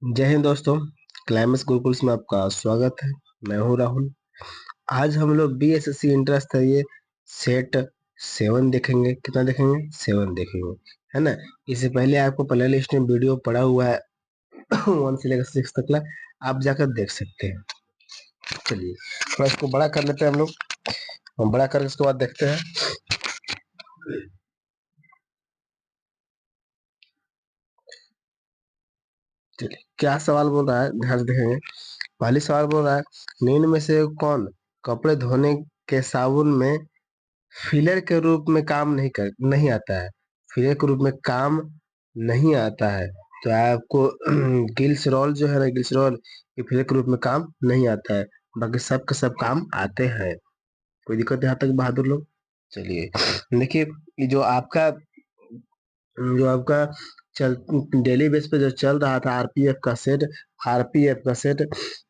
जय हिंद दोस्तों। क्लाइमेक्स गुरुकुल्स में आपका स्वागत है। मैं हूं राहुल। आज हम लोग बीएसएससी इंटर स्तरीय सेट 7 देखेंगे। कितना देखेंगे? 7 देखेंगे, है ना। इससे पहले आपको प्ले लिस्ट में वीडियो पड़ा हुआ है 1 से लेकर 6 तक ला, आप जाकर देख सकते हैं। चलिए थोड़ा इसको बड़ा कर लेते हैं हम बड़ा कर इसके बाद देखते हैं। चलिए क्या सवाल बोल रहा है, ध्यान से देखेंगे। पहली सवाल बोल रहा है, निम्न में से कौन कपड़े धोने के साबुन में फिलर के रूप में काम नहीं आता है। फिलर के रूप में काम नहीं आता है। तो आपको ग्लिसरॉल जो है ना, ग्लिसरॉल ये फिलर के रूप में काम नहीं आता है। बाकी सब के सब काम आते हैं। कोई दिक्कत यहाँ तक बहादुर लोग? चलिए देखिए, ये जो आपका चल डेली बेस पे जो चल रहा था आरपीएफ का सेट,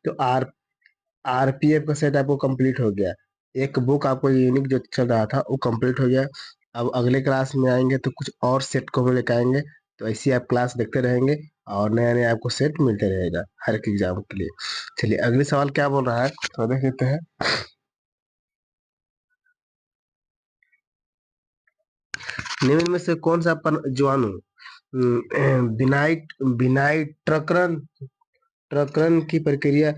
तो आरपीएफ का सेट आपको कंप्लीट हो गया। एक बुक आपको यूनिक जो चल रहा था वो कंप्लीट हो गया। अब अगले क्लास में आएंगे तो कुछ और सेट को भी लेकर आएंगे। तो ऐसे आप क्लास देखते रहेंगे और नया नया आपको सेट मिलते रहेगा हर एक एग्जाम के लिए। चलिए अगले सवाल क्या बोल रहा है तो देख लेते हैं। निम्न में से कौन सा जीवाणु बिनाई ट्रकरण ट्रकरण की प्रक्रिया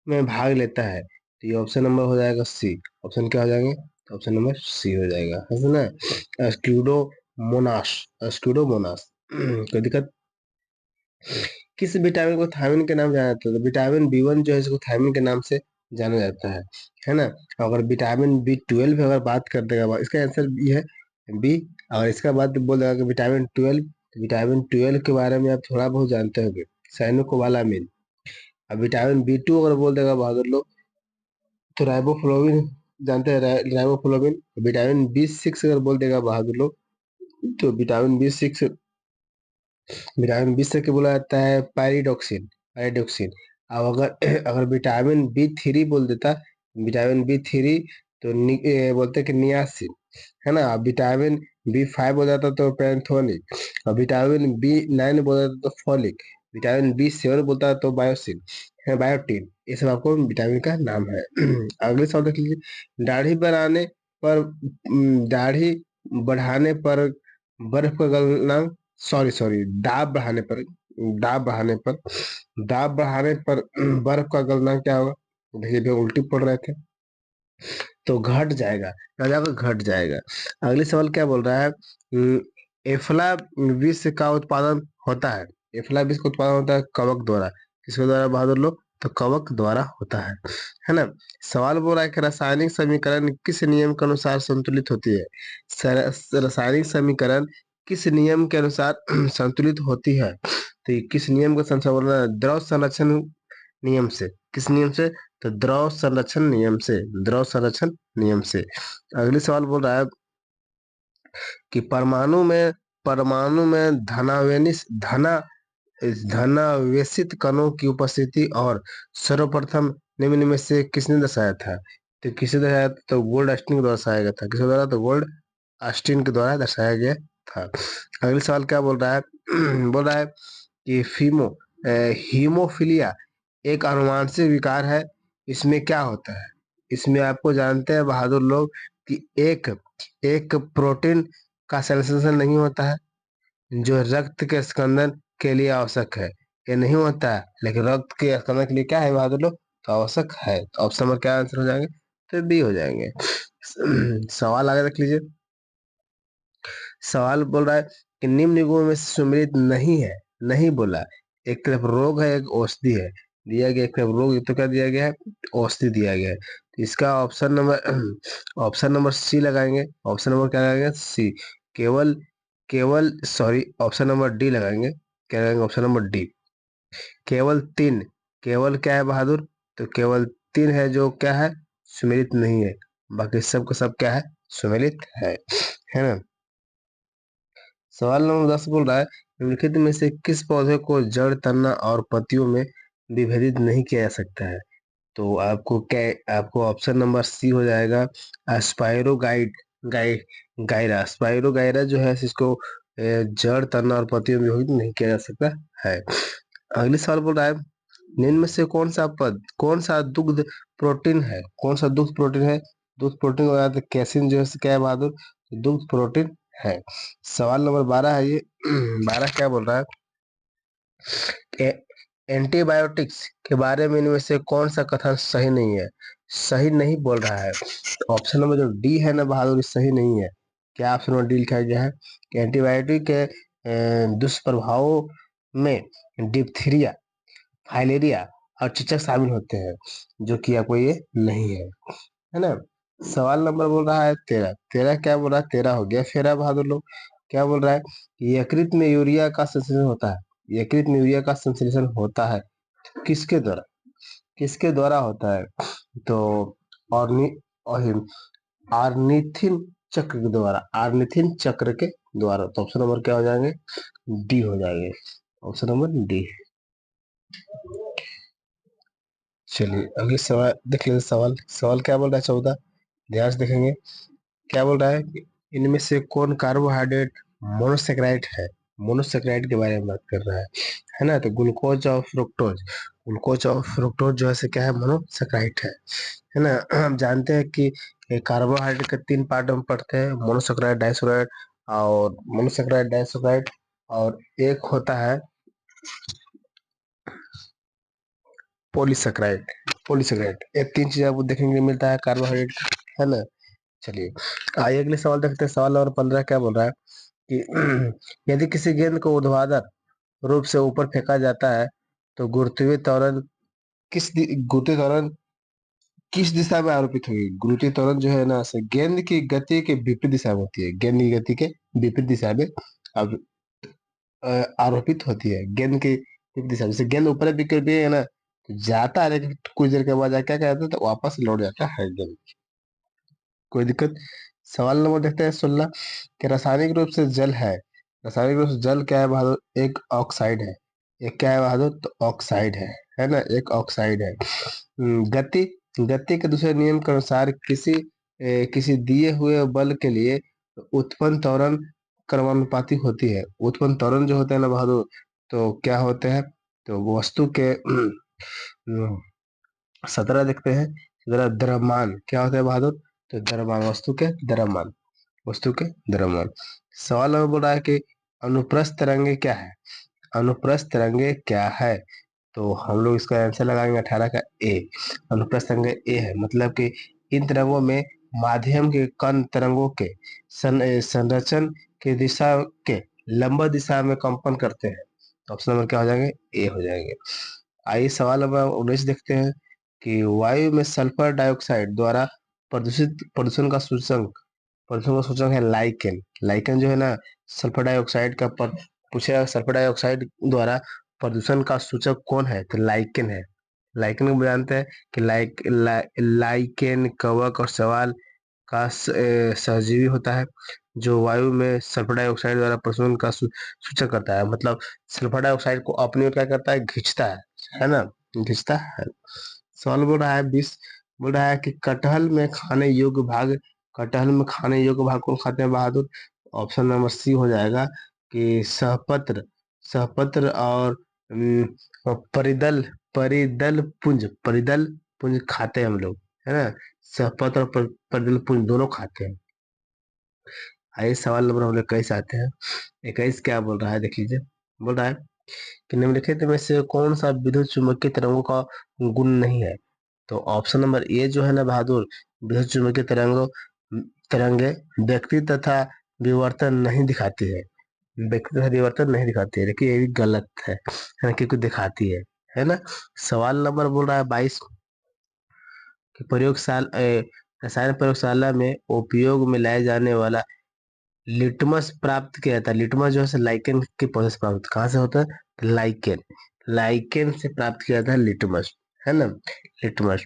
में भाग लेता है? तो ये ऑप्शन नंबर हो जाएगा सी। ऑप्शन क्या हो जाएंगे? तो ऑप्शन नंबर सी हो जाएगा, है ना। स्क्यूडोमोनास कोई दिक्कत? किस विटामिन को थायमिन के नाम जाना जाता है? तो विटामिन बी 1 जो है इसको थायमिन के नाम से जाना जाता है ना। अगर विटामिन बी 12 अगर बात कर देगा, इसका आंसर बी है, बी। अगर इसका बात बोल देगा कि विटामिन 12, तो विटामिन 12 के बारे में आप थोड़ा बहुत जानते होंगे, साइनोकोबालामिन। अब विटामिन बी 2 अगर बोल देगा बहादुर लोग, तो राइबोफ्लोविन जानते हैं, राइबोफ्लोविन। विटामिन बी 6 अगर बोल देगा बहादुर लोग, तो विटामिन बी सिक्स के बोला जाता है पैरिडोक्सिन। अब अगर अगर विटामिन बी 3 बोल देता, विटामिन बी 3, तो बोलते कि नियासिन, है ना। अब विटामिन बी 5 बोल जाता तो पैंथोनिक। और विटामिन बी 9 बोल जाता तो फॉलिक। विटामिन बी 7 बोलता तो बायोसिन है, बायोटीन। ये सब आपको विटामिन का नाम है। अगले सवाल देख लीजिए। दाढ़ी बढ़ाने पर बर्फ का गलना, सॉरी सॉरी दाब बढ़ाने पर दाब बढ़ाने पर बर्फ का गलना क्या होगा? देखिए भैया उल्टी पड़ रहे थे, तो घट जाएगा, क्या जाएगा? घट जाएगा। अगले सवाल क्या बोल रहा है, एफला विष का उत्पादन होता है। एफला विष का उत्पादन होता है कवक द्वारा। किसके द्वारा बहादुर लोग? तो कवक द्वारा होता है ना। सवाल बोल रहा है कि रासायनिक समीकरण किस नियम के अनुसार संतुलित होती है? रासायनिक समीकरण किस नियम के अनुसार संतुलित होती है? तो ये किस नियम का संचालन बोल रहा है? द्रव संरक्षण नियम से। किस नियम से? तो द्रव संरक्षण नियम से। अगली सवाल बोल रहा है कि परमाणु में धनावेशित कणों की उपस्थिति और सर्वप्रथम निम्न में से किसने दर्शाया था? तो किसे दर्शाया था? तो गोल्ड अस्टीन के द्वारा दर्शाया गया था। किसके द्वारा? तो गोल्ड अस्टीन के द्वारा दर्शाया गया था। अगले सवाल क्या बोल रहा है? बोल रहा है कि हीमोफीलिया एक आनुवांशिक विकार है। इसमें क्या होता है? इसमें आपको जानते हैं बहादुर लोग कि एक एक प्रोटीन का संश्लेषण नहीं होता है जो रक्त के स्कंदन के लिए आवश्यक है। ये नहीं होता है, लेकिन रक्त के स्कंदन के लिए क्या है बहादुर लोग? तो आवश्यक है। तो ऑप्शन नंबर क्या आंसर हो जाएंगे? तो बी हो जाएंगे। सवाल आगे देख लीजिए। सवाल बोल रहा है कि निम्न निगमों में सम्मिलित नहीं है, नहीं बोला। एक तरफ रोग है, एक औषधि है दिया गया। एक तरफ रोग है, तो क्या दिया गया है? औषधि दिया गया है। तो इसका option number option number C लगाएंगे। ऑप्शन नंबर क्या लगाएंगे? सी। केवल केवल सॉरी, ऑप्शन नंबर डी लगाएंगे। क्या लगाएंगे? Option number D. केवल 3, केवल क्या है बहादुर? तो केवल 3 है जो क्या है? सुमेलित नहीं है। बाकी सब का सब क्या है? सुमेलित है ना। सवाल नंबर 10 बोल रहा है, निम्नलिखित में से किस पौधे को जड़, तना और पत्तियों में विभेदित नहीं किया जा सकता है? तो आपको ऑप्शन नंबर सी हो जाएगा, स्पाइरोगाइड गाइ गायरा। स्पाइरोगायरा जो है इसको जड़, तना और पत्तियों में विभेदित नहीं किया जा सकता है। अगले सवाल बोल रहा है निम्न में से कौन सा दुग्ध प्रोटीन है, कौन सा दुग्ध प्रोटीन है? दुग्ध प्रोटीन हो जाता है कैसिन जो है क्या है बहादुर, दुग्ध प्रोटीन है। सवाल नंबर 12 है ये। 12 क्या बोल रहा है? एंटीबायोटिक्स के बारे में इनमें से कौन सा कथन सही नहीं है? सही नहीं बोल रहा है। तो ऑप्शन नंबर जो डी है ना बहादुर, सही नहीं है। क्या ऑप्शन नंबर डी लिखा गया है कि एंटीबायोटिक के दुष्प्रभावों में डिप्थीरिया, फाइलेरिया और चेचक शामिल होते हैं, जो कि आपको ये नहीं है ना। सवाल नंबर बोल रहा है 13। 13 क्या बोल रहा है? 13 हो गया फेरा बहादुर लोग। क्या बोल रहा है कि यकृत में यूरिया का संश्लेषण होता है। यकृत में यूरिया का संश्लेषण होता है किसके द्वारा? किसके द्वारा होता है? तो ऑर्नी आर्निथिन चक्र के द्वारा, आर्निथिन चक्र के द्वारा। तो ऑप्शन नंबर क्या हो जाएंगे? डी हो जाएंगे। Option number D. चलिए अगले सवाल देख लेते। सवाल सवाल क्या बोल रहा है? 14 ध्यान से देखेंगे। क्या बोल रहा है कि इनमें से कौन कार्बोहाइड्रेट मोनोसेक्राइड है? मोनोसेक्राइड के बारे में बात कर रहा है ना। तो ग्लूकोज और फ्रुक्टोज, ग्लूकोज और फ्रुक्टोज जो है से क्या है? मोनोसेक्राइड है ना। हम जानते हैं कि कार्बोहाइड्रेट के 3 पार्ट हम पढ़ते हैं, मोनोसेक्राइड, डाइसेक्राइड और मोनोसेक्राइड, डाइसेक्राइड, और एक होता है पॉलीसेक्राइड। पॉलीसेक्राइड, ये 3 चीज आपको देखने के लिए मिलता है कार्बोहाइड्रेट, है ना। चलिए आइए अगले सवाल देखते हैं। सवाल नंबर 15 क्या बोल रहा है कि यदि किसी गेंद को ऊर्ध्वाधर रूप से ऊपर फेंका जाता है तो गुरुत्वीय त्वरण गुरुत्वीय त्वरण किस दिशा में आरोपित होगी? गुरुत्वीय त्वरण जो है ना से गेंद की गति के विपरीत दिशा में होती है। गेंद की गति के विपरीत दिशा में अब आरोपित होती है। गेंद की विपरीत दिशा में, जैसे गेंद ऊपर विकेट भी है ना, तो जाता है लेकिन कुछ देर के बाद क्या कहता है, तो वापस लौट जाता है गेंद। कोई दिक्कत? सवाल नंबर देखते हैं 16 कि रासायनिक रूप से जल है। रासायनिक रूप से जल क्या है बहादुर? एक ऑक्साइड है। एक क्या है बहादुर? तो ऑक्साइड है ना, एक ऑक्साइड है। गति, गति के दूसरे नियम के अनुसार किसी दिए हुए बल के लिए उत्पन्न त्वरण क्रमानुपाती होती है। उत्पन्न त्वरण जो होते हैं ना बहादुर, तो क्या होते हैं? तो वस्तु के 17 देखते हैं। जरा द्रव्यमान क्या होता है बहादुर? तो द्रव्यमान, वस्तु के द्रव्यमान, वस्तु के द्रव्यमान। सवाल में बोल रहा है कि अनुप्रस्थ तरंगे क्या है? अनुप्रस्थ तरंगे क्या है? तो हम लोग इसका आंसर लगाएंगे 18 का ए। अनुप्रस्थ तरंगे ए है, मतलब कि इन तरंगों में माध्यम के कण तरंगों के संरचन की दिशा के लंबा दिशा में कंपन करते हैं। तो ऑप्शन नंबर क्या हो जाएंगे? ए हो जाएंगे। आइए सवाल नंबर 19 देखते हैं कि वायु में सल्फर डाइऑक्साइड द्वारा प्रदूषण का सूचक, प्रदूषण का सूचक है लाइकेन। लाइकेन जो है ना, सल्फर डाइऑक्साइड का पूछेगा सल्फर डाइऑक्साइड द्वारा प्रदूषण का सूचक कौन है? तो लाइकेन है। लाइकेन को जानते हैं कि लाइकेन कवक और शैवाल का सहजीवी होता है, जो वायु में सल्फर डाइऑक्साइड द्वारा प्रदूषण का सूचक करता है। मतलब सल्फर डाइऑक्साइड को अपनी ओर क्या करता है? खींचता है ना, खींचता है। सवाल बोल रहा है 20, बोल रहा है कि कटहल में खाने योग्य भाग, कटहल में खाने योग्य भाग कौन खाते हैं बहादुर? ऑप्शन नंबर सी हो जाएगा कि सहपत्र, सहपत्र और परिदल, परिदल पुंज खाते हैं हम लोग, है ना। सहपत्र और परिदल पुंज दोनों खाते हैं। आइए सवाल नंबर हम लोग 21 आते हैं। 21 क्या बोल रहा है देख लीजिए। बोल रहा है कि निम्नलिखित में से कौन सा विद्युत चुम्बकीय तरंगों का गुण नहीं है? तो ऑप्शन नंबर ए जो है ना बहादुर, विद्युत चुम्बकीय तरंगे व्यक्ति तथा विवर्तन नहीं दिखाती है। व्यक्ति तथा विवर्तन नहीं दिखाती है, देखिए ये भी गलत है ना, क्योंकि दिखाती है ना। सवाल नंबर बोल रहा है 22 कि रसायन प्रयोगशाला में उपयोग में लाए जाने वाला लिटमस प्राप्त किया जाता है। लिटमस जो है लाइकेन के पौधे से प्राप्त, कहाँ से होता है? लाइकेन, लाइकेन से प्राप्त किया जाता है लिटमस, है ना, लिटमस।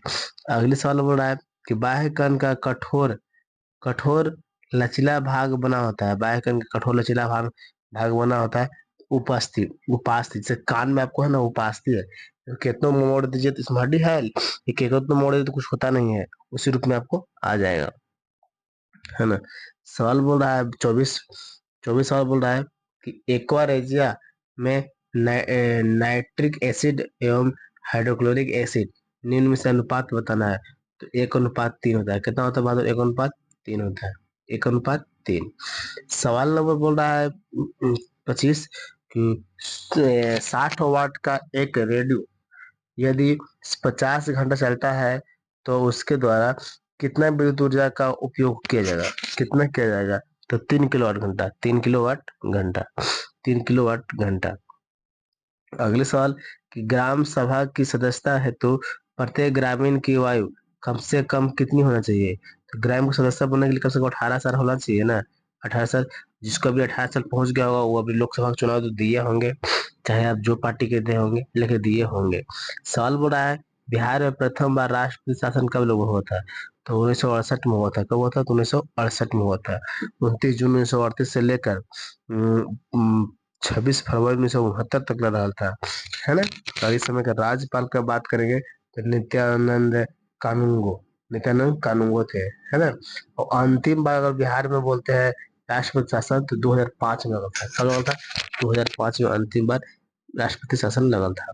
अगले सवाल बोल रहा है कि बाह्य कण का कठोर कठोर लचीला भाग बना होता है। बाह्य कण का कठोर लचीला भाग भाग बना होता है उपास्थि, उपास्थि जैसे कान में आपको है ना उपास्थि है, तो कितनों मोड़ दीजिए तो इसमें हड्डी है, ये कितनों मोड़ दीजिए तो कुछ होता नहीं है, उसी रूप में आपको आ जाएगा, है ना। सवाल बोल रहा है 24, 24 सवाल बोल रहा है कि एक्वारेजिया में नाइट्रिक एसिड एवं हाइड्रोक्लोरिक एसिड, निम्न में से अनुपात बताना है। तो 1:3 होता है। कितना होता है बहादुर? 1:3 होता है। 1:3। सवाल नंबर बोल रहा है 25 कि 60 वाट का एक रेडियो यदि 50 घंटा चलता है तो उसके द्वारा कितना विद्युत ऊर्जा का उपयोग किया जाएगा? कितना किया जाएगा? तो 3 किलोवाट घंटा। 3 किलोवाट घंटा। 3 किलोवाट घंटा। अगले सवाल कि ग्राम सभा की सदस्यता हेतु प्रत्येक ग्रामीण की आयु कम से कम कितनी होना चाहिए? तो ग्राम का सदस्य बनने के लिए कम से कम 18 साल होना चाहिए ना। 18 साल। जिसको अभी 18 साल पहुंच गया होगा वो अभी लोकसभा के चुनाव तो दिए होंगे, चाहे आप जो पार्टी के दे होंगे लेकिन दिए होंगे। सवाल बोल रहा है बिहार में प्रथम बार राष्ट्रपति शासन कब लागू हुआ था? तो 1968 में हुआ था। कब हुआ था? तो 1968 में हुआ था। 29 जून 1938 से लेकर 26 फरवरी 1969 तक लड़ा था, है ना। और इस समय का राज्यपाल का बात करेंगे तो नित्यानंद कानूंगो थे, है ना। और अंतिम बार अगर बिहार में बोलते हैं राष्ट्रपति शासन तो 2005 में लगा था। कब लगा था? 2005 में अंतिम बार राष्ट्रपति शासन लगा था।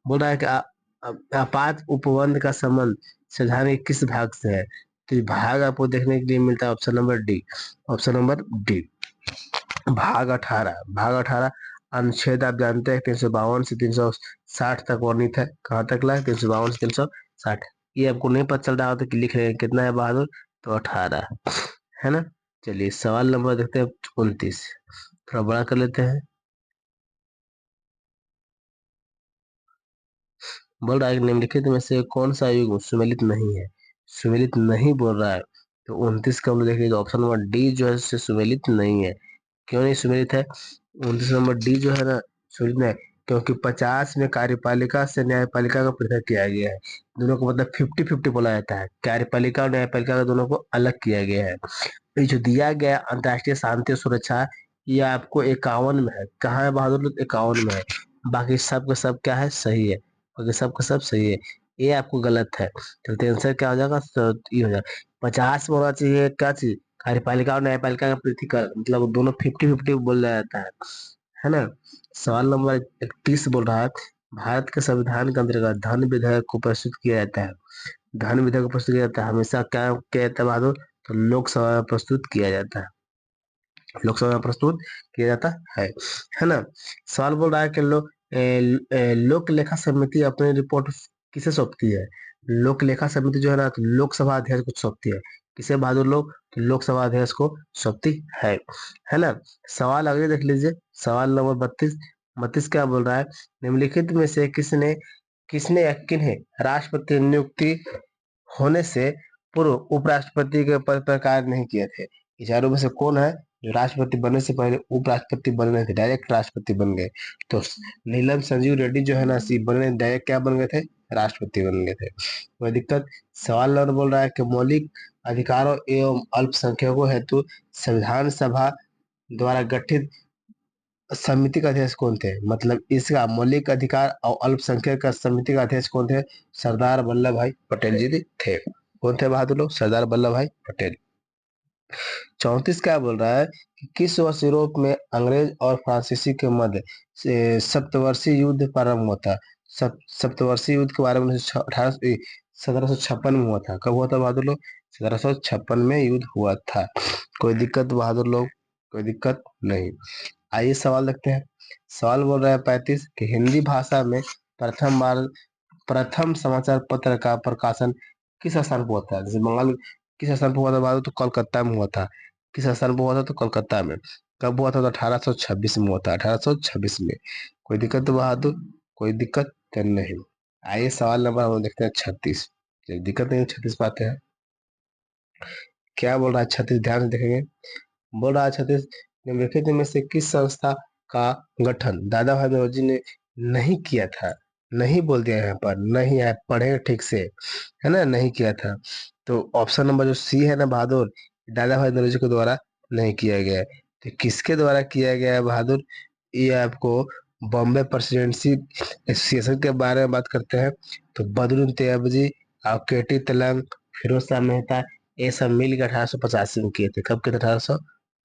बोल रहा है कि आपात उपबंध का संबंध संविधान के किस भाग से है? तो ये भाग आपको देखने के लिए मिलता है option number D. Option number D, भाग 18। भाग 18 अनुच्छेद आप जानते हैं 352 से 360 तक वर्णित है। कहाँ तक ला है? 352 से 360। ये आपको नहीं पता चल रहा होता कि लिख रहे हैं कितना है बहादुर? तो 18, है ना। चलिए सवाल नंबर देखते हैं 29। थोड़ा बड़ा कर लेते हैं। बोल रहा है कि निम्नलिखित में से कौन सा युग्म सुमेलित नहीं है? सुमेलित नहीं बोल रहा है। तो 29 का हम लोग देखेंगे ऑप्शन नंबर डी जो है सुमेलित नहीं है। क्यों नहीं सुमेलित है? 29 नंबर डी जो है ना सुमेलित नहीं है, क्योंकि 50 में कार्यपालिका से न्यायपालिका का पृथक किया गया है। दोनों को मतलब 50-50 बोला जाता है। कार्यपालिका और न्यायपालिका का दोनों को अलग किया गया है। ये जो दिया गया अंतर्राष्ट्रीय शांति और सुरक्षा, ये आपको 51 में है। कहाँ है बहादुर? 51 में है। बाकी सब का सब क्या है? सही है। बाकी सब का सब सही है। ये आपको गलत है। तो आंसर क्या हो जाएगा? तो ये हो जाएगा 50 में होना चाहिए क्या चीज? कार्यपालिका और न्यायपालिका का पृथकीकरण, मतलब दोनों 50-50 बोला जाता है ना। सवाल नंबर 31 बोल रहा है भारत के संविधान के अंतर्गत धन विधेयक को प्रस्तुत किया जाता है। धन विधेयक को प्रस्तुत किया जाता है हमेशा क्या किया जाता है बहादुर? तो लोकसभा में प्रस्तुत किया जाता है। लोकसभा में प्रस्तुत किया जाता है ना। सवाल बोल रहा है कि लोक लेखा समिति अपनी रिपोर्ट किसे सौंपती है? लोक लेखा समिति जो है ना तो लोकसभा अध्यक्ष को सौंपती है। किसे बहादुर लोग? तो लोकसभा अध्यक्ष को सौंपती है ना। सवाल आगे देख लीजिए। सवाल नंबर 32। 32 क्या बोल रहा है? निम्नलिखित में से किसने किसने या किन्हें राष्ट्रपति नियुक्ति होने से पूर्व उपराष्ट्रपति के पद पर कार्य नहीं किए थे? ये चारों में से कौन है जो राष्ट्रपति बनने से पहले उपराष्ट्रपति बन गए थे, डायरेक्ट राष्ट्रपति बन गए? तो नीलम संजीव रेड्डी जो है ना सी बने डायरेक्ट क्या बन गए थे? राष्ट्रपति बन गए थे। कोई दिक्कत? सवाल नंबर बोल रहा है कि मौलिक अधिकारों एवं अल्पसंख्यकों हेतु संविधान सभा द्वारा गठित समिति का अध्यक्ष कौन थे? मतलब इसका मौलिक अधिकार और अल्पसंख्यक का समिति का अध्यक्ष कौन थे? सरदार वल्लभ भाई पटेल जी थे। कौन थे बहादुर लोग? सरदार वल्लभ भाई पटेल। 34 क्या बोल रहा है कि किस वर्ष यूरोप में अंग्रेज और फ्रांसीसी के मध्य से सप्तवर्षीय युद्ध प्रारंभ हुआ था? सप्तवर्षीय युद्ध के बारे में 1756 में हुआ था। कब हुआ था बहादुर लोग? 1756 में युद्ध हुआ था। कोई दिक्कत बहादुर लोग? कोई दिक्कत नहीं। आइए सवाल देखते हैं। सवाल बोल रहा है 35 कि हिंदी भाषा में प्रथम समाचार पत्र का प्रकाशन किस स्थान पर हुआ था? जैसे बंगाल किस स्थान पर हुआ था बहादुर? तो कोलकाता में हुआ था। किस स्थान पर हुआ था? तो कोलकाता में। कब हुआ था? तो 1826 में हुआ था। 1826 में। कोई दिक्कत तो बहादुर? कोई दिक्कत तो नहीं। आइए सवाल नंबर हम देखते हैं 36। दिक्कत नहीं, 36 पाते हैं। क्या बोल रहा है 36? ध्यान से देखेंगे। बोल रहा है 36 निम्नलिखित में से किस संस्था का गठन दादा भाई नौरोजी ने नहीं किया था? नहीं बोल दिया यहाँ पर, नहीं है, पढ़े ठीक से, है ना। नहीं किया था। तो ऑप्शन नंबर जो सी है ना बहादुर, दादा भाई नौरोजी के द्वारा नहीं किया गया है। तो किसके द्वारा किया गया है बहादुर? ये आपको बॉम्बे प्रेसिडेंसी एसोसिएशन के बारे में बात करते हैं तो बदरुद्दीन तैयबजी और केटी तेलंग, फिरोज शाह मेहता, ये सब मिलकर 1885 में किए थे। कब किए थे?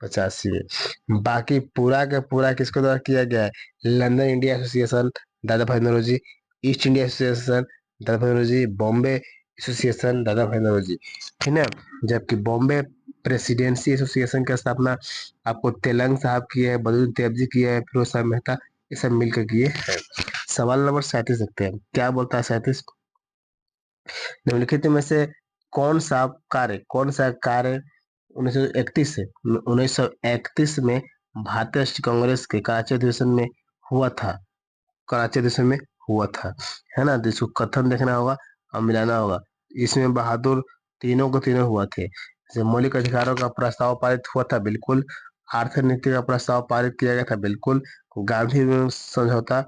85 में। बाकी पूरा का पूरा किसके द्वारा किया गया है? लंदन इंडिया एसोसिएशन दादा भाई नौरोजी, ईस्ट इंडिया एसोसिएशन दादा भाई नौरोजी, बॉम्बे एसोसिएशन दादा भाई नौरोजी, ठीक है। जबकि बॉम्बे प्रेसिडेंसी एसोसिएशन की स्थापना आपको तेलंग साहब की है, बदरुद्दीन तैयबजी की है, फिरोज शाह मेहता, ये सब मिलकर किए हैं। सवाल नंबर 37 देखते हैं क्या बोलता है। 37, निम्नलिखित में से कौन सा कार्य 1931 से 1931 में भारतीय राष्ट्रीय कांग्रेस के कराची अधिवेशन में हुआ था? कराची अधिवेशन में हुआ था, है ना। तो इसको कथन देखना होगा और मिलाना होगा। इसमें बहादुर तीनों को तीनों हुआ थे। जैसे मौलिक अधिकारों का प्रस्ताव पारित हुआ था, बिल्कुल। आर्थिक नीति का प्रस्ताव पारित किया गया था, बिल्कुल। गांधी समझौता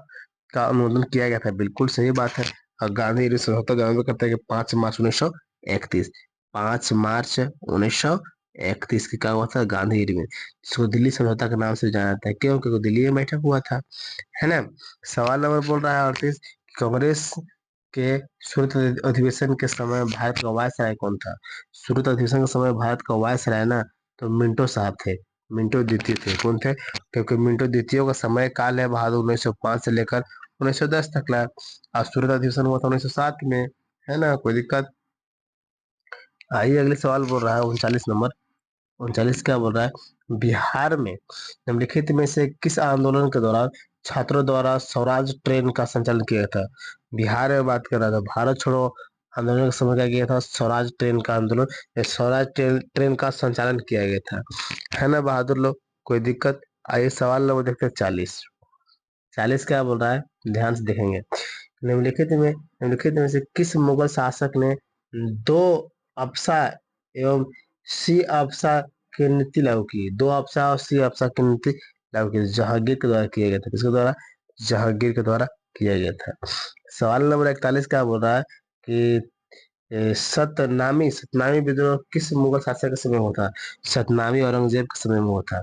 का अनुमोदन किया गया था, बिल्कुल सही बात है। और गांधी समझौता जो करता है कि 5 मार्च 1931, 5 मार्च 1931 की क्या हुआ था? गांधी में, जिसको दिल्ली समझौता के नाम से जाना जाता है। क्यों? क्योंकि दिल्ली में बैठक हुआ था, है ना। सवाल नंबर बोल रहा है 38, कांग्रेस के शुरुआत अधिवेशन के समय भारत का वायसराय कौन था? शुरुआत अधिवेशन के समय भारत का वायसराय ना, तो मिंटो साहब थे। मिंटो द्वितीय थे। कौन थे? क्योंकि मिंटो द्वितीय का समय काल है बहादुर 1905 से लेकर 1910 तक ला। और शुरुआत अधिवेशन हुआ था 1907 में, है ना। कोई दिक्कत? आइए अगले सवाल बोल रहा है 39 नंबर। 39 क्या बोल रहा है? बिहार में निम्नलिखित में से किस आंदोलन के दौरान छात्रों द्वारा स्वराज ट्रेन का संचालन किया गया था? बिहार में बात कर रहा था। भारत छोड़ो आंदोलन के समय क्या किया था? स्वराज ट्रेन का आंदोलन, स्वराज ट्रेन का संचालन किया गया था, है ना बहादुर लोग। कोई दिक्कत? आइए सवाल नंबर देखते हैं 40। 40 क्या बोल रहा है? ध्यान से देखेंगे। निम्नलिखित में से किस मुगल शासक ने दो अप्सा एवं सी अप्सा की नीति लागू की? दो अप्सा और सी अप्सा की नीति लागू की? जहांगीर के द्वारा किया गया था। किसके द्वारा? जहांगीर के द्वारा किया गया था। सवाल नंबर 41 क्या बोल रहा है कि सतनामी विद्रोह किस मुगल शासक के समय में हुआ था? सतनामी औरंगजेब के समय में हुआ था।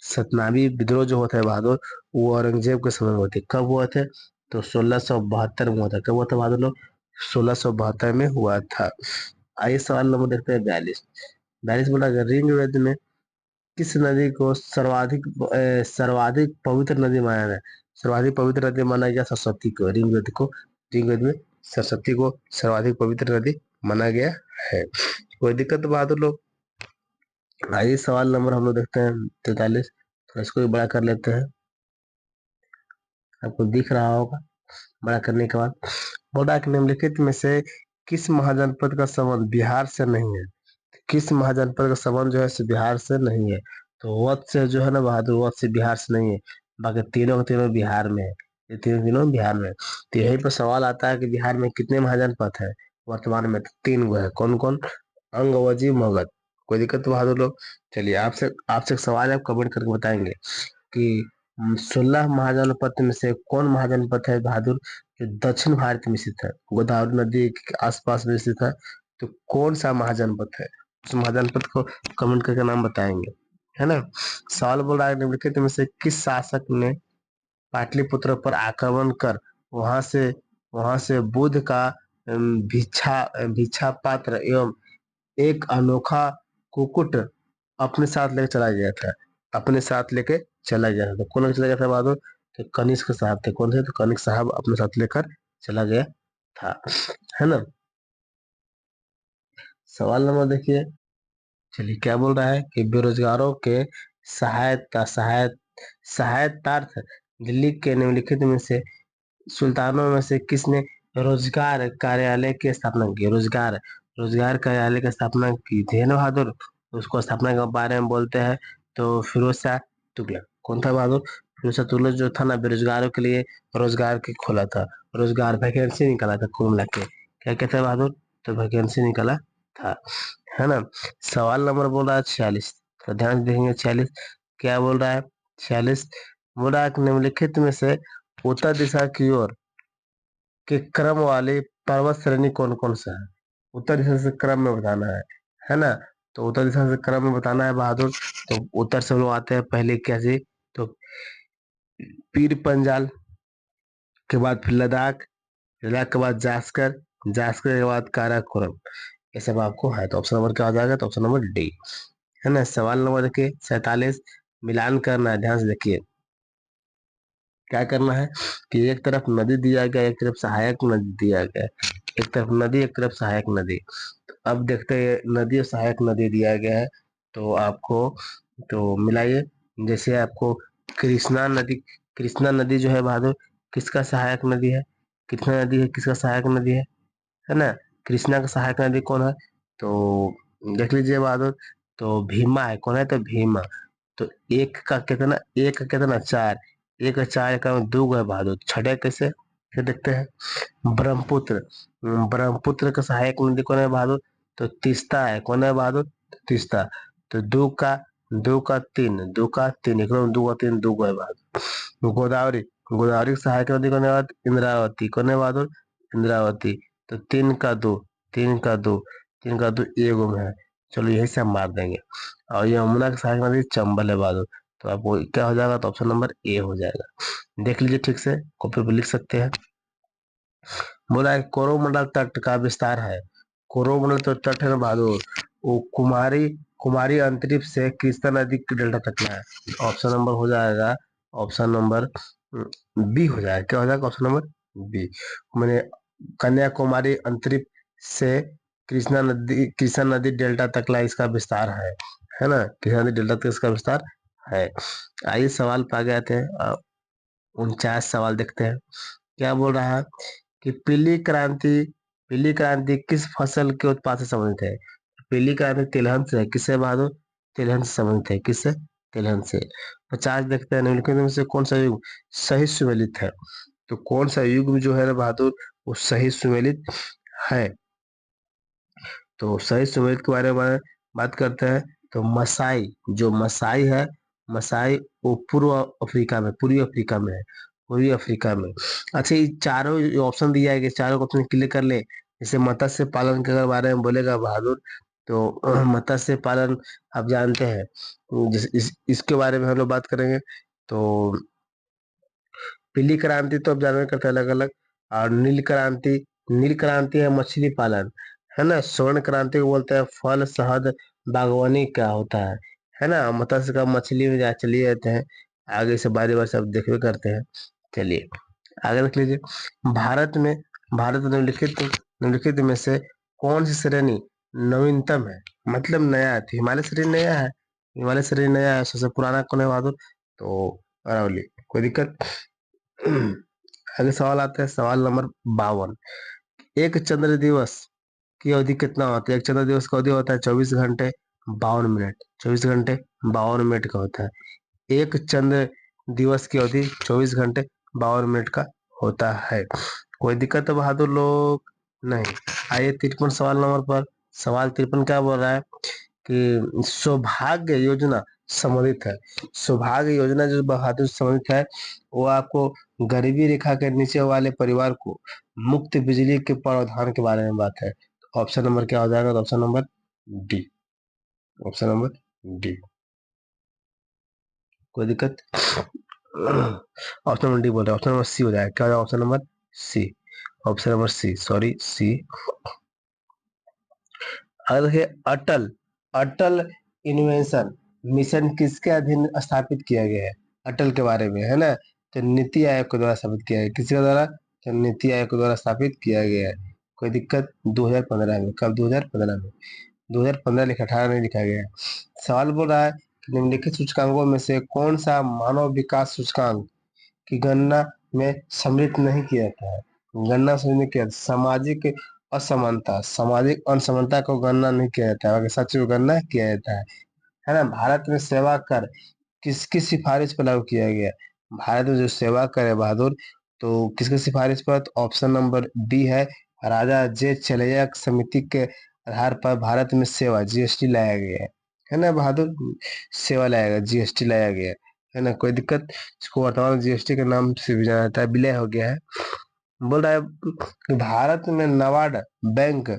सतनामी विद्रोह जो होता है बहादुर, वो औरंगजेब के समय में होते। कब हुआ थे? तो 1672 में हुआ था। कब हुआ था बहादुर लोग? 1672 में हुआ था। आइए सवाल नंबर देखते हैं 42। 42 बोला गया, ऋग्वेद में किस नदी को सर्वाधिक पवित्र नदी माना गया? सर्वाधिक पवित्र नदी माना गया सरस्वती को। ऋग्वेद में सरस्वती को सर्वाधिक पवित्र नदी माना गया है। कोई दिक्कत तो बहादुर लोग? आइए सवाल नंबर हम लोग देखते हैं 43। तो इसको भी बड़ा कर लेते हैं, आपको दिख रहा होगा। बड़ा करने के बाद बोला कि निम्नलिखित में से किस महाजनपद का संबंध बिहार से नहीं है? किस महाजनपद का संबंध जो है से बिहार से नहीं है? तो वत्स से जो है ना बहादुर, वत्स से बिहार से नहीं है। बाकी तीनों के तीनों बिहार में है। ये तीनों तीनों बिहार में है। तो यही पर सवाल आता है कि बिहार में कितने महाजनपद है वर्तमान में? तो 3 गो है। कौन कौन? अंग, मगध। कोई दिक्कत तो बहादुर लोग? चलिए आपसे आपसे एक सवाल है, आप कमेंट करके बताएंगे कि 16 महाजनपद में से कौन महाजनपद है बहादुर जो दक्षिण भारत में स्थित है, गोदावरी नदी के आसपास में स्थित है? तो कौन सा महाजनपद है? उस महाजनपद को कमेंट करके नाम बताएंगे, है ना। सवाल बोल रहा है निम्नलिखित में से किस शासक ने पाटलिपुत्र पर आक्रमण कर वहां से बुद्ध का भिक्षा पात्र एवं एक अनोखा कुकुट अपने साथ लेके चला गया था? अपने साथ लेके चला गया था। तो कौन लेके चला गया था बहादुर? तो कनिष्क साहब थे। कौन थे? तो कनिष्क साहब अपने साथ लेकर चला गया था, है ना। सवाल नंबर देखिए। चलिए क्या बोल रहा है कि बेरोजगारों के सहायतार्थ दिल्ली के निम्नलिखित में से सुल्तानों में से किसने रोजगार कार्यालय की स्थापना की? रोजगार रोजगार कार्यालय की स्थापना की थी, है ना बहादुर। उसको स्थापना के बारे में बोलते हैं तो फिरोज शाह तुगलक। कौन था बहादुर? फिरोज शाह तुगलक जो था ना, बेरोजगारों के लिए रोजगार की खोला था। रोजगार वैकेंसी निकाला था कुल मिला के। क्या कहते हैं बहादुर? तो वैकेंसी निकाला था, है ना। सवाल नंबर बोल रहा है 46। तो ध्यान से देखेंगे 46 क्या बोल रहा है। 46 बोल रहा है कि निम्नलिखित में से उत्तर दिशा की ओर के क्रम वाले पर्वत श्रेणी कौन कौन सा है? उत्तर दिशा से क्रम में बताना है ना। तो उत्तर दिशा से क्रम में बताना है बहादुर। तो उत्तर से हम लोग आते हैं पहले कैसे, तो पीर पंजाल के बाद फिर लद्दाख, लद्दाख के बाद जास्कर, जास्कर के बाद काराकोरम। ये सब आपको है। तो ऑप्शन नंबर क्या आ जाएगा? तो ऑप्शन नंबर डी, है ना। सवाल नंबर देखिए 47, मिलान करना है, ध्यान से देखिए। क्या करना है कि एक तरफ नदी दिया गया, एक तरफ सहायक नदी दिया गया, एक तरफ नदी एक तरफ सहायक नदी। तो अब देखते हैं नदी और सहायक नदी दिया गया है, तो आपको तो मिलाइए। जैसे आपको कृष्णा नदी, कृष्णा नदी जो है बहादुर किसका सहायक नदी है, कृष्णा नदी है किसका सहायक नदी है ना। कृष्णा का सहायक नदी कौन है, तो देख लीजिए बहादुर, तो भीमा है, कौन है तो भीमा। तो एक का कितना, एक का कितना चार, एक का चार का दो है बहादुर, छठे कैसे, फिर देखते हैं। ब्रह्मपुत्र, ब्रह्मपुत्र का सहायक नदी कौन है बहादुर, तो तीस्ता है, कौन है बहादुर, तीस्ता। तो दो का तीन, दो का तीन, एक दो का तीन, दो है बहादुर। गोदावरी, गोदावरी की सहायक नदी कौन है बहादुर, इंद्रावती, कौन है बहादुर, इंद्रावती। तो तीन का दो, तीन का दो, तीन का दो एगो में है, चलो यही से हम मार देंगे। और यमुना की सहायक नदी चंबल है बहादुर, तो आपको क्या हो जाएगा, तो ऑप्शन नंबर ए हो जाएगा। देख लीजिए ठीक से, कॉपी पर लिख सकते हैं। बोला है कोरोमंडल तट का विस्तार है, कोरोमंडल तो तट है ना बहादुर, वो कुमारी, कुमारी अंतरिक्ष से कृष्णा नदी की डेल्टा तक का है। ऑप्शन नंबर हो जाएगा, ऑप्शन नंबर बी हो जाएगा। क्या हो जाएगा, ऑप्शन नंबर बी। मैंने कन्याकुमारी अंतरिक्ष से कृष्णा नदी डेल्टा तक ला इसका विस्तार है ना, कृष्णा नदी डेल्टा तक इसका विस्तार है। आइए सवाल पे आ गए थे, 49 सवाल देखते हैं। क्या बोल रहा है कि पीली क्रांति किस फसल के उत्पाद से संबंधित है। पीली क्रांति तिलहन से है, किससे बहादुर, तिलहन से संबंधित है, किससे, तिलहन से। 50 देखते हैं, निम्नलिखित में से कौन सा युग सही सुमेलित है। तो कौन सा युग जो है ना बहादुर वो सही सुमेलित है। तो सही सुमेलित के बारे में बात करते हैं। तो मसाई, जो मसाई है, मसाई वो पूर्व अफ्रीका में, पूर्वी अफ्रीका में है, पूर्वी अफ्रीका में। अच्छा ये चारों ऑप्शन दिया है कि चारों ऑप्शन क्लिक कर ले। जैसे मत्स्य पालन के अगर बारे में बोलेगा बहादुर, तो मत्स्य पालन आप जानते हैं, इसके बारे में हम लोग बात करेंगे। तो पीली क्रांति तो अब जानवर करते हैं अलग अलग, और नील क्रांति, नील क्रांति है मछली पालन, है ना। स्वर्ण क्रांति को बोलते हैं फल शहद बागवानी का होता है ना। मत्स्य का मछली में चलिए जाते हैं, आगे से बारी बार सब देखते करते हैं। चलिए आगे देख लीजिए। भारत में, भारत में निम्नलिखित, निम्नलिखित में से कौन सी श्रेणी नवीनतम है, मतलब नया है। तो हिमालय श्रेणी नया है, हिमालय श्रेणी नया है। सबसे पुराना कौन है बहादुर, तो अरावली। कोई दिक्कत। आगे सवाल आता है, सवाल नंबर 52। एक चंद्र दिवस की अवधि कितना होता है। एक चंद्र दिवस का अवधि होता है 24 घंटे 52 मिनट, 24 घंटे 52 मिनट का होता है। एक चंद्र दिवस की अवधि 24 घंटे 52 मिनट का होता है। कोई दिक्कत है बहादुर लोग, नहीं। आइए 53 सवाल नंबर पर। सवाल 53 क्या बोल रहा है कि सौभाग्य योजना संबंधित है। सौभाग्य योजना जो बहादुर संबंधित है, वो आपको गरीबी रेखा के नीचे वाले परिवार को मुफ्त बिजली के प्रावधान के बारे में बात है। ऑप्शन नंबर क्या हो जाएगा, तो option number D, option number D. कोई दिक्कत। ऑप्शन नंबर डी बोल रहे हैं, ऑप्शन नंबर सी हो जाएगा। क्या हो जाएगा, option number C, option number C, sorry C. अगर देखिए अटल, अटल इन्वेंशन मिशन किसके अधीन स्थापित किया गया है, अटल के बारे में है ना। तो नीति आयोग के द्वारा स्थापित किया गया, किसके द्वारा, तो नीति आयोग के द्वारा स्थापित किया गया है। कोई दिक्कत। 2015 में, कब 2015 में, 2015 लिखा, 18 नहीं लिखा गया है। सवाल बोल रहा है कि निम्नलिखित सूचकांकों में से कौन सा मानव विकास सूचकांक की गणना में सम्मिलित नहीं किया जाता है। गणना सम्मिलित नहीं किया जाता। सामाजिक असमानता, सामाजिक असमानता को गणना नहीं किया जाता है, सच को गणना किया जाता है ना। भारत में सेवा कर किसकी सिफारिश पर लागू किया गया। भारत में जो सेवा कर है बहादुर, तो किसकी सिफारिश पर, तो ऑप्शन नंबर डी है, राजा जे चलैया समिति के आधार पर भारत में सेवा जीएसटी लाया गया है ना बहादुर, सेवा लाया गया, जीएसटी लाया गया है ना। कोई दिक्कत। इसको वर्तमान जीएसटी के नाम से भी जाना जाता है, विलय हो गया है। बोल रहा है कि भारत में नाबार्ड बैंक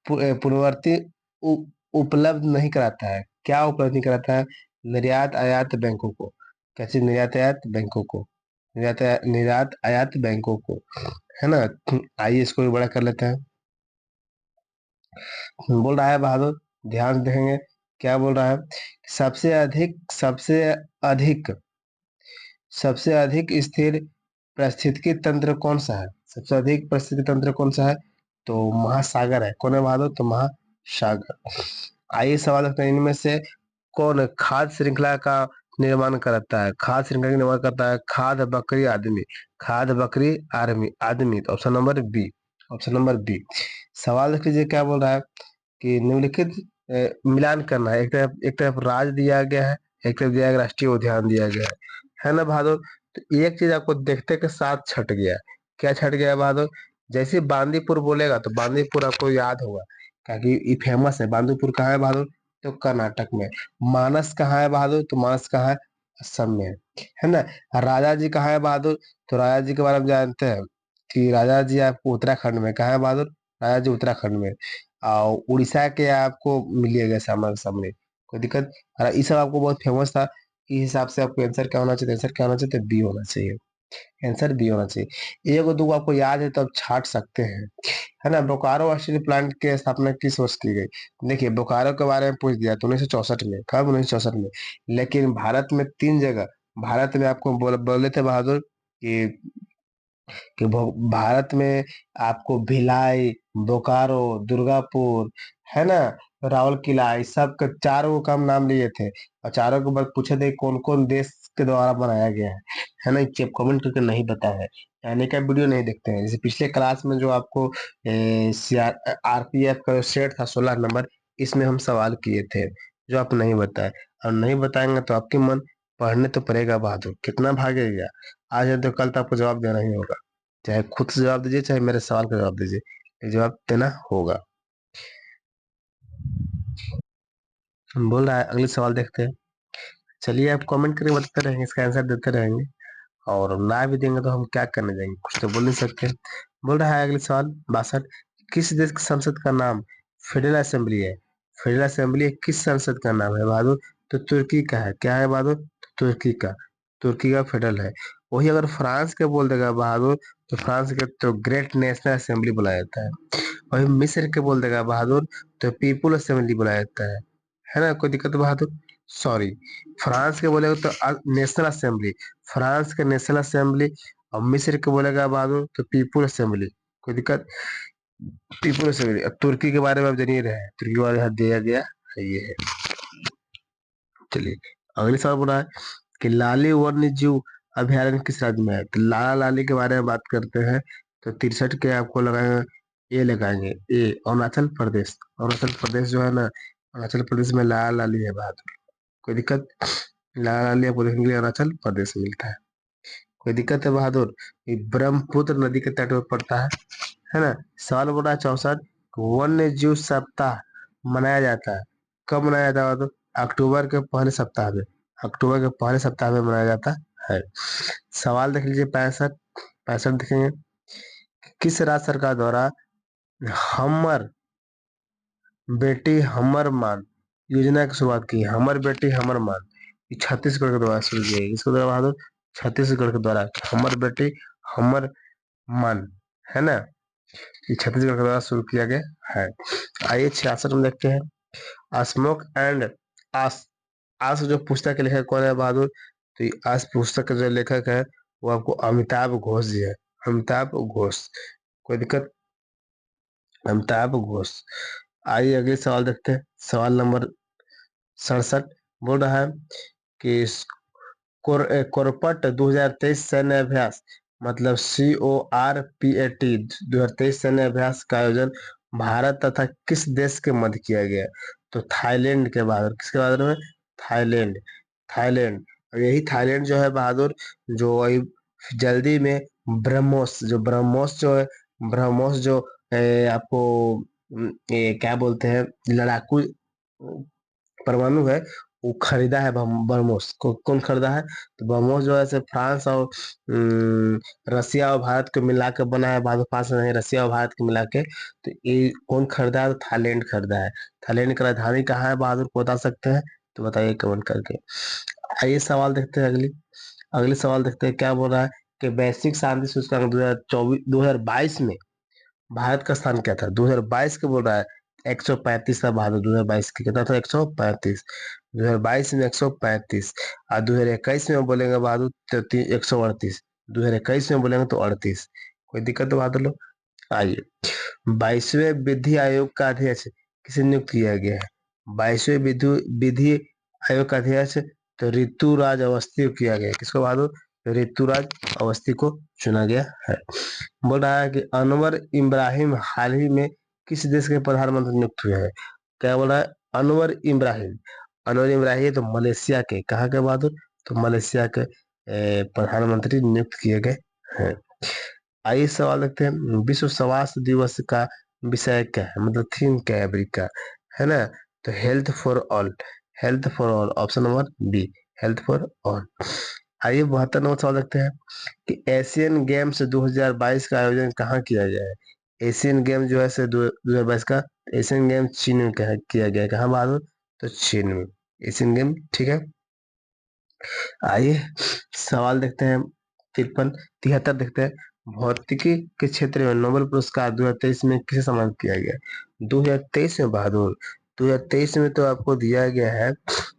पूर्ववर्ती उ- उपलब्ध नहीं कराता है। क्या उपलब्ध नहीं कराता है, निर्यात आयात बैंकों को। क्या चीज, निर्यात आयात बैंकों को, निर्यात आयात बैंकों को, है ना। आइए इसको भी बड़ा कर लेते हैं। बोल रहा है बहादुर, ध्यान से देखेंगे क्या बोल रहा है? अधिक सबसे अधिक स्थिर पारिस्थितिकी तंत्र कौन सा है? सबसे अधिक पारिस्थितिकी तंत्र कौन सा है? तो महासागर है। कौन है बहादुर? तो महासागर। आइए सवाल रखते हैं, इनमें से कौन खाद्य श्रृंखला का निर्माण करता है? खाद्य श्रृंखला का निर्माण करता है खाद बकरी आदमी। खाद बकरी आर्मी आदमी। तो option number B. Option number B. सवाल देख लीजिए क्या बोल रहा है कि निम्नलिखित मिलान करना है। एक तरफ राज्य दिया गया है, एक तरफ दिया गया राष्ट्रीय उद्यान दिया गया है ना बहादुर? तो एक चीज आपको देखते के साथ छट गया। क्या छट गया बहादुर? जैसे बांदीपुर बोलेगा तो बांदीपुर आपको याद होगा, क्योंकि ये फेमस है। बांदीपुर कहाँ है बहादुर? तो कर्नाटक में। मानस कहाँ है बहादुर? तो मानस कहाँ है? असम में है ना। राजा जी कहाँ है बहादुर? तो राजा जी के बारे में जानते हैं कि राजा जी आपको उत्तराखंड में। कहाँ है बहादुर? राजा जी उत्तराखंड में। और उड़ीसा के आपको मिलिएगा सामने सामने, कोई दिक्कत? और ये सब आपको बहुत फेमस था। इस हिसाब से आपको आंसर क्या होना चाहिए? आंसर क्या होना चाहिए? बी होना चाहिए। आंसर बी होना चाहिए। एक दो आपको याद है तो आप छाट सकते हैं, है ना। बोकारो ऑस्ट्रेलिया प्लांट की स्थापना किस वर्ष की गई? देखिए बोकारो के बारे में पूछ दिया तो 1964 में। कब? 1964 में। लेकिन भारत में 3 जगह, भारत में आपको बोले थे बहादुर कि भारत में आपको भिलाई, बोकारो, दुर्गापुर, है ना, राउरकेला, इस सब के चारों का हम नाम लिए थे। और चारों के बाद पूछे थे कौन कौन देश के द्वारा बनाया गया है ना। चेक कमेंट करके नहीं बताया है, यानी का वीडियो नहीं देखते हैं। जैसे पिछले क्लास में जो आपको आरपीएफ का सेट था 16 नंबर, इसमें हम सवाल किए थे जो आप नहीं बताए। और नहीं बताएंगे तो आपके मन पढ़ने तो पड़ेगा बहादुर, कितना भागेगा। आज है तो कल तो आपको जवाब देना ही होगा। चाहे खुद से जवाब दीजिए, चाहे मेरे सवाल का जवाब दीजिए, ये जवाब देना होगा। हम बोल रहा है अगले सवाल देखते हैं। चलिए आप कमेंट करके बताते रहेंगे, इसका आंसर देते रहेंगे। और ना भी देंगे तो हम क्या करने जाएंगे, कुछ तो बोल नहीं सकते। बोल रहा है अगले सवाल 62, किस देश की संसद का नाम फेडरल असेंबली है? फेडरल असेंबली किस संसद का नाम है बहादुर? तो तुर्की का है। क्या है बहादुर? तो तुर्की का। तुर्की का फेडरल है। वही अगर फ्रांस के बोल देगा बहादुर तो फ्रांस के तो ग्रेट नेशनल असेंबली बुलाया जाता है। वही मिस्र के बोल देगा बहादुर तो पीपुल असेंबली बुलाया जाता है ना। कोई दिक्कत बहादुर? सॉरी, फ्रांस के बोलेगा तो नेशनल असेंबली, फ्रांस के नेशनल असेंबली। और मिस्र के बोलेगा बहादुर तो पीपुल असेंबली। कोई दिक्कत? People assembly. अब तुर्की के बारे में आप जानिए रहे हैं, तुर्की के बारे में यहाँ दिया गया है, ये है। चलिए अगले सवाल बोला है कि लाली वन्य जीव अभयारण्य किस राज्य में है? तो लाला लाली के बारे में बात करते हैं तो 63 के आपको लगाएंगे, ए लगाएंगे, ए अरुणाचल प्रदेश। अरुणाचल प्रदेश जो है ना, अरुणाचल प्रदेश में लाला लाली है बहादुर। कोई दिक्कत? लाला लाली आपको देखने के लिए अरुणाचल प्रदेश में मिलता है। कोई दिक्कत है बहादुर? ये ब्रह्मपुत्र नदी के तट पर पड़ता है ना। सवाल बोला है 64, वन्य जीव सप्ताह मनाया जाता है। कब मनाया जाता है बहादुर? अक्टूबर के पहले सप्ताह में। अक्टूबर के पहले सप्ताह में मनाया जाता है। सवाल देख लीजिए 65। 65 देखेंगे, किस राज्य सरकार द्वारा हमर बेटी हमर मान योजना की शुरुआत की? हमर बेटी हमर मान, ये छत्तीसगढ़ के द्वारा शुरू की गई। इसके द्वारा बहादुर छत्तीसगढ़ के द्वारा हमर बेटी हमर मान, है ना, ये छत्तीसगढ़ के द्वारा शुरू किया गया है। आइए 66 में देखते हैं, स्मोक एंड आस। आस जो पुस्तक के लेखक कौन है बहादुर? तो ये आस पुस्तक के जो लेखक है वो आपको अमिताभ घोष जी है। अमिताभ घोष। कोई दिक्कत? अमिताभ घोष। आइए अगले सवाल देखते हैं, सवाल नंबर 67। बोल रहा है कि कोरपट 2023 सैन्य अभ्यास, मतलब CORPAT 2023 सैन्य अभ्यास का आयोजन भारत तथा किस देश के मध्य किया गया? तो थाईलैंड के बहादुर। किसके बहादुर में? थाईलैंड। थाईलैंड। और यही थाईलैंड जो है बहादुर, जो वही जल्दी में ब्रह्मोस जो है, ब्रह्मोस जो आपको क्या बोलते हैं, लड़ाकू परमाणु है, वो खरीदा है ब्रह्मोस को। कौन खरीदा है? तो ब्रह्मोस जो है से फ्रांस और रसिया और भारत को मिला के बना है। भारत पास नहीं, रसिया और भारत को मिला के। तो ये कौन खरीदा है? तो थाईलैंड खरीदा है। थाईलैंड की राजधानी कहाँ है बहादुर को बता सकते हैं? तो बताइए कमेंट करके। आइए सवाल देखते हैं अगली। अगले सवाल देखते हैं क्या बोल रहा है कि वैश्विक शांति सूचकांक 2022 में भारत का स्थान क्या था? 2022 के बोल रहा है। 135 था बहादुर 2022 की, कितना था 135। 2022 में 135, और 2021 में बोलेंगे बहादुर तो 138, 2021 में बोलेंगे तो 38। कोई दिक्कत है बहादुर लोग? आइए, 22वें विधि आयोग का अध्यक्ष किसे नियुक्त किया गया है? 22वें विधि विधि आयोग का अध्यक्ष तो ऋतुराज अवस्थी को किया गया है। किसको बहादुर? ऋतुराज अवस्थी को चुना गया है। बोल रहा है कि अनवर इब्राहिम हाल ही में किस देश के प्रधानमंत्री नियुक्त हुए हैं? क्या बोल रहा है? अनवर इब्राहिम, अनवर इब्राहिम तो मलेशिया के, कहाँ के बहादुर? तो मलेशिया के प्रधानमंत्री नियुक्त किए गए हैं। आइए सवाल देखते हैं, विश्व स्वास्थ्य दिवस का विषय क्या है, मतलब थीम क्या है अभी का, है ना? तो health for all, health for all, option number B, health for all. आइए 72 नंबर सवाल देखते हैं कि एशियन गेम्स 2022 का आयोजन कहाँ किया गया है? एशियन गेम जो है से 2022 का एशियन गेम चीन में किया गया है। कहाँ बहादुर? तो चीन में एशियन गेम, ठीक है। आइए सवाल देखते हैं 73 देखते हैं, भौतिकी के क्षेत्र में नोबेल पुरस्कार 2023 में किसे सम्मानित किया गया? 2023 में बहादुर, 2023 में तो आपको दिया गया है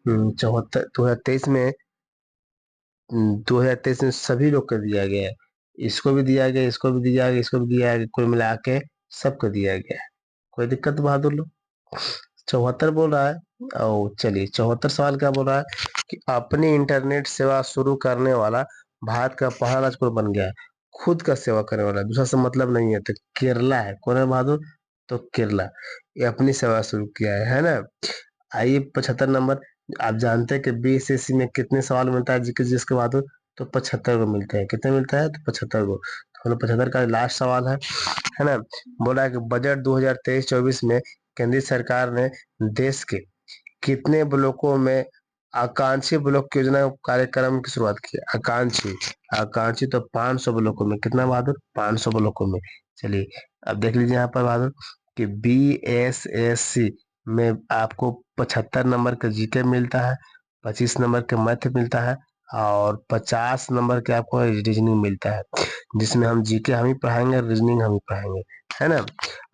74, 2023 में 2023 में सभी लोग को दिया गया है। इसको भी दिया गया, इसको भी दिया गया, इसको भी दिया गया, कुल मिला के सबको दिया गया है। कोई दिक्कत बहादुर लोग? 74 बोल रहा है। और चलिए 74 सवाल क्या बोल रहा है कि अपनी इंटरनेट सेवा शुरू करने वाला भारत का पहला राज्य कौन बन गया है? खुद का सेवा करने वाला, दूसरा से मतलब नहीं है, तो केरला है। कौन है बहादुर? तो केरला, ये अपनी सेवा शुरू किया है ना? आइए 75 नंबर, आप जानते हैं कि बीएसएससी में कितने सवाल मिलता है जीके जिसके बहादुर? तो 75 को मिलते हैं। कितने मिलता है? तो 75 को। तो 75 का लास्ट सवाल है ना? बोला है कि बजट 2023-24 में केंद्रीय सरकार ने देश के कितने ब्लॉकों में आकांक्षी ब्लॉक की योजना कार्यक्रम की शुरुआत की? आकांक्षी, आकांक्षी तो 500 ब्लॉकों में। कितना बहादुर? 500 ब्लॉकों में। चलिए अब देख लीजिए यहाँ पर बहादुर कि बीएसएससी में आपको 75 नंबर का जीके मिलता है, 25 नंबर का मैथ मिलता है, और 50 नंबर के आपको रीजनिंग मिलता है, जिसमें हम जीके हम ही पढ़ाएंगे, रीजनिंग हम ही पढ़ाएंगे, है ना?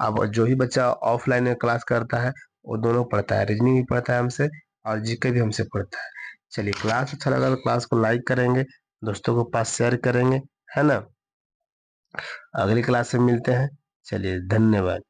अब जो ही बच्चा ऑफलाइन में क्लास करता है वो दोनों पढ़ता है, रीजनिंग भी पढ़ता है हमसे और जीके भी हमसे पढ़ता है। चलिए क्लास अच्छा लगा तो क्लास को लाइक करेंगे, दोस्तों को पास शेयर करेंगे, है ना? अगली क्लास में मिलते हैं। चलिए धन्यवाद।